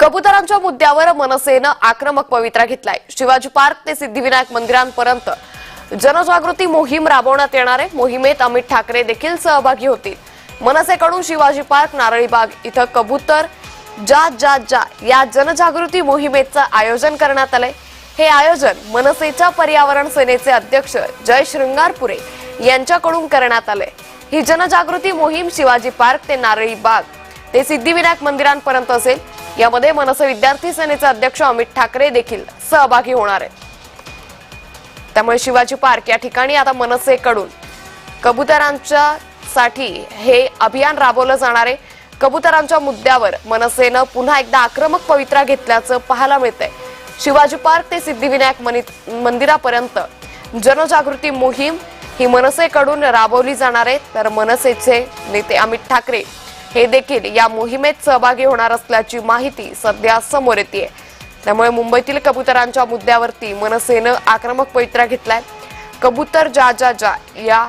कबुतरांच्या मुद्द्यावर मनसेनं आक्रमक पवित्रा घेतलाय। शिवाजी पार्क ते सिद्धिविनायक मंदिरांपर्यंत जनजागृती मोहीम राबवण्यात येणार आहे। मोहिमेत अमित ठाकरे देखील सहभागी होतील। मनसेकडून शिवाजी पार्क, नारळीबाग इथं कबूतर जा जा जा या जनजागृती मोहिमेचं आयोजन करण्यात आलंय। हे आयोजन मनसेच्या पर्यावरण सेनेचे अध्यक्ष जय श्रृंगारपुरे यांच्याकडून करण्यात आलंय। ही जनजागृती मोहीम शिवाजी पार्क ते नारळीबाग ते सिद्धिविनायक मंदिरांपर्यंत असेल। यामध्ये मनसे विद्यार्थी सेनेचे अध्यक्ष अमित ठाकरे देखील सहभागी होणार आहेत। त्यामुळे शिवाजी पार्क या ठिकाणी आता मनसेकडून कबुतरांच्या साठी हे अभियान राबवलं जाणार आहे। कबुतरांच्या मुद्द्यावर मनसेनं पुन्हा एकदा आक्रमक पवित्रा घेतल्याचं पाहायला मिळतंय। शिवाजी पार्क ते सिद्धिविनायक मंदिरापर्यंत जनजागृती मोहीम ही मनसेकडून राबवली जाणार आहे। तर मनसेचे नेते अमित ठाकरे हे देखील या मोहिमेत सहभागी होणार असल्याची माहिती सध्या समोर येतेय। त्यामुळे मुंबईतील कबुतरांच्या मुद्द्यावरती मनसेनं आक्रमक पवित्रा घेतलाय। कबूतर जा जा जा या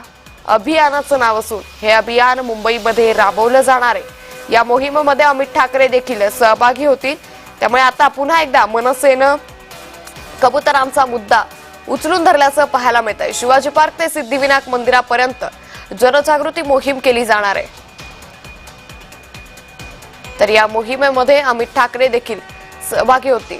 अभियानाचं नाव असून हे अभियान मुंबईमध्ये राबवलं जाणार आहे। या मोहिमेमध्ये अमित ठाकरे देखील सहभागी होतील। त्यामुळे आता पुन्हा एकदा मनसेनं कबुतरांचा मुद्दा उचलून धरल्याचं पाहायला मिळतंय। शिवाजी पार्क ते सिद्धिविनायक मंदिरापर्यंत जनजागृती मोहीम केली जाणार आहे। तर या मोहिमेमध्ये अमित ठाकरे देखील सहभागी होतील।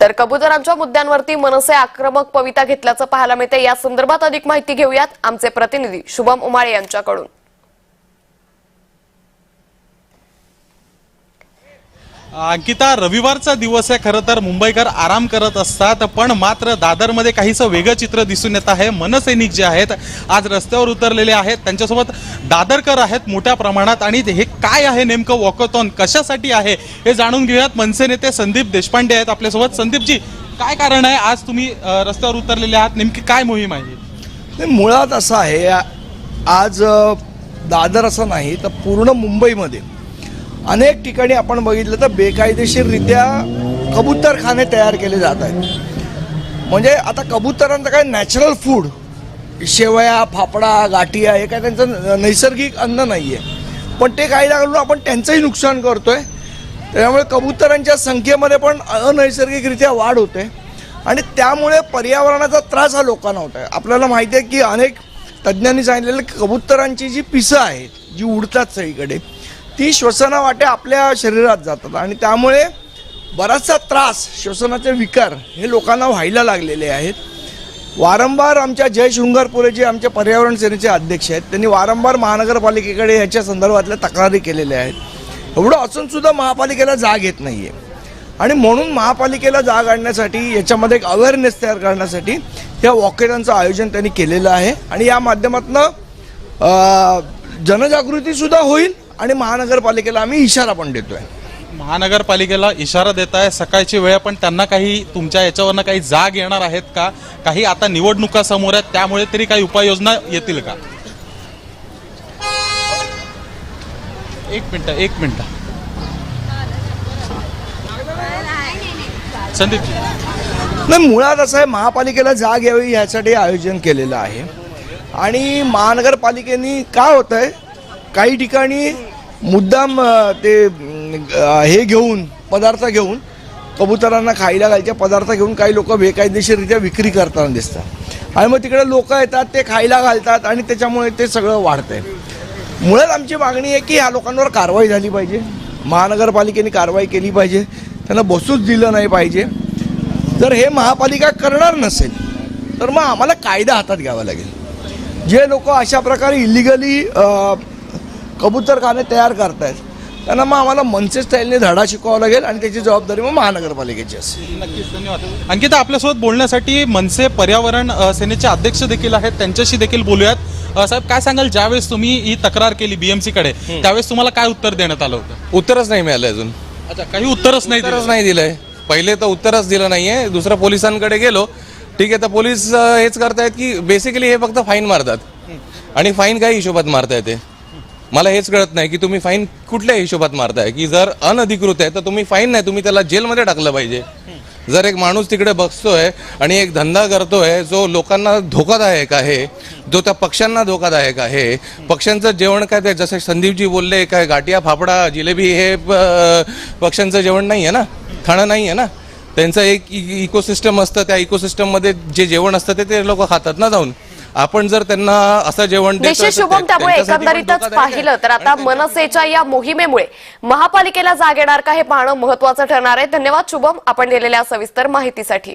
तर कबुतरांच्या मुद्द्यांवरती मनसे आक्रमक पवित्रा घेतल्याचं पाहायला मिळते। या संदर्भात अधिक माहिती घेऊयात आमचे प्रतिनिधी शुभम उमाळे यांच्याकडून। अंकिता, रविवारचा दिवस आहे। खरं तर मुंबईकर आराम करत असतात, पण मात्र दादरमध्ये काहीसं वेगळं चित्र दिसून येत आहे। मनसैनिक जे आहेत आज रस्त्यावर उतरलेले आहेत, त्यांच्यासोबत दादरकर आहेत मोठ्या प्रमाणात। आणि हे काय आहे नेमकं वॉकथॉन कशासाठी आहे हे जाणून घेऊयात। मनसे नेते संदीप देशपांडे आहेत आपल्यासोबत। संदीपजी, काय कारण आहे आज तुम्ही रस्त्यावर उतरलेले आहात? नेमकी काय मोहीम आहे? मुळात असं आहे, आज दादर असं नाही तर पूर्ण मुंबईमध्ये अनेक ठिकाणी आपण बघितलं तर बेकायदेशीररित्या कबूतरखाने तयार केले जात आहेत। म्हणजे आता कबुतरांचं काय नॅचरल फूड, शेवया, फाफडा, गाठिया हे काय त्यांचं नैसर्गिक अन्न नाही आहे, पण ते काही लागून आपण त्यांचंही नुकसान करतोय। त्यामुळे कबुतरांच्या संख्येमध्ये पण अनैसर्गिकरित्या वाढ होते आणि त्यामुळे पर्यावरणाचा त्रास हा लोकांना होत आहे। आपल्याला माहिती आहे की अनेक तज्ज्ञांनी सांगितलेलं की कबुतरांची जी पिसं आहेत जी उडतात सगळीकडे, ती श्वसनावाटे आपल्या शरीरात जातात आणि त्यामुळे बराचसा त्रास, श्वसनाचे विकार हे लोकांना व्हायला लागलेले आहेत। वारंवार आमच्या जय शृंगारपुरे जे आमच्या पर्यावरण सेनेचे अध्यक्ष आहेत, त्यांनी वारंवार महानगरपालिकेकडे याच्या संदर्भातल्या तक्रारी केलेल्या आहेत। एवढं असून सुद्धा महापालिकेला जाग येत नाही आहे आणि म्हणून महापालिकेला जाग आणण्यासाठी, याच्यामध्ये एक अवेअरनेस तयार करण्यासाठी या वॉकेथॉनचं आयोजन त्यांनी केलेलं आहे आणि या माध्यमातून जनजागृतीसुद्धा होईल आणि महानगरपालिकेला आम्ही इशारा पण देतोय। महानगरपालिकेला इशारा देत आहे, सकाळची वेळ, पण त्यांना काही तुमच्या याच्यावरनं काही जाग येणार आहेत का? काही आता निवडणुका समोर आहेत, त्यामुळे तरी काही उपाययोजना येतील का? एक मिनिट संदीप जी, नाही, मुळात असं आहे, महापालिकेला जाग यावी यासाठी आयोजन केलेलं आहे आणि महानगरपालिकेने काय होत आहे, काही ठिकाणी मुद्दाम ते हे घेऊन, पदार्थ घेऊन, कबुतरांना खायला घालचे पदार्थ घेऊन काही लोक बेकायदेशीररित्या विक्री करताना दिसतात आणि मग तिकडे लोक येतात, ते खायला घालतात आणि त्याच्यामुळे ते सगळं वाढतंय। मुळात आमची मागणी आहे की ह्या लोकांवर कारवाई झाली पाहिजे, महानगरपालिकेने कारवाई केली पाहिजे, त्यांना बसूच दिलं नाही पाहिजे। जर हे महापालिका करणार नसेल तर मग आम्हाला कायदा हातात घ्यावा लागेल। जे लोक अशा प्रकारे इलिगली कबूतरखाने तयार करतायत त्यांना मग आम्हाला मनसे स्टाईलने धडा शिकवावा लागेल आणि त्याची जबाबदारी मग महानगरपालिकेची असेल। नक्कीच, धन्यवाद। अंकिता, आपल्यासोबत बोलण्यासाठी मनसे पर्यावरण सेनेचे अध्यक्ष देखील आहेत, त्यांच्याशी देखील बोलूयात। साहेब, काय सांगाल, ज्यावेळेस तुम्ही ही तक्रार केली बीएमसी कडे त्यावेळेस तुम्हाला काय उत्तर देण्यात आलं होतं? उत्तरच नाही मिळालं अजून। अच्छा, काही उत्तरच नाही दिलंय। पहिले तर उत्तरच दिलं नाहीये, दुसरं पोलिसांकडे गेलो, ठीक आहे, तर पोलीस हेच करतायत की बेसिकली हे फक्त फाईन मारतात आणि फाईन काही हिशोबात मारतायत ते। मला हेच कळत नाही की तुम्ही फाईन कुठल्या हिशोबात मारताय, की जर अनधिकृत आहे तर तुम्ही फाईन नाही, तुम्ही त्याला जेलमध्ये टाकलं पाहिजे। जर एक माणूस तिकडे बसतोय आणि एक धंदा करतोय जो लोकांना धोकादायक आहे, जो त्या पक्ष्यांना धोकादायक आहे, पक्ष्यांचं जेवण काय ते जसे संदीपजी बोलले काय गाठिया फाफडा जिलेबी हे पक्ष्यांचं जेवण नाही आहे ना, खाणं नाही आहे ना. त्यांचं एक इकोसिस्टम असतं, त्या इकोसिस्टममध्ये जे जेवण असतं ते लोक खातात ना जाऊन. आपण जर त्यांना असं जेवण देतोय निश्चित तर शुभम, त्यामुळे त्यांच्यासाठी पण एकंदरीतच धोकादायक आहे. पाहिलं तर आता मनसेच्या या मोहिमेमुळे महापालिकेला जाग येणार का हे पाहणं महत्वाचं ठरणार आहे. धन्यवाद शुभम, आपण दिलेल्या सविस्तर माहितीसाठी.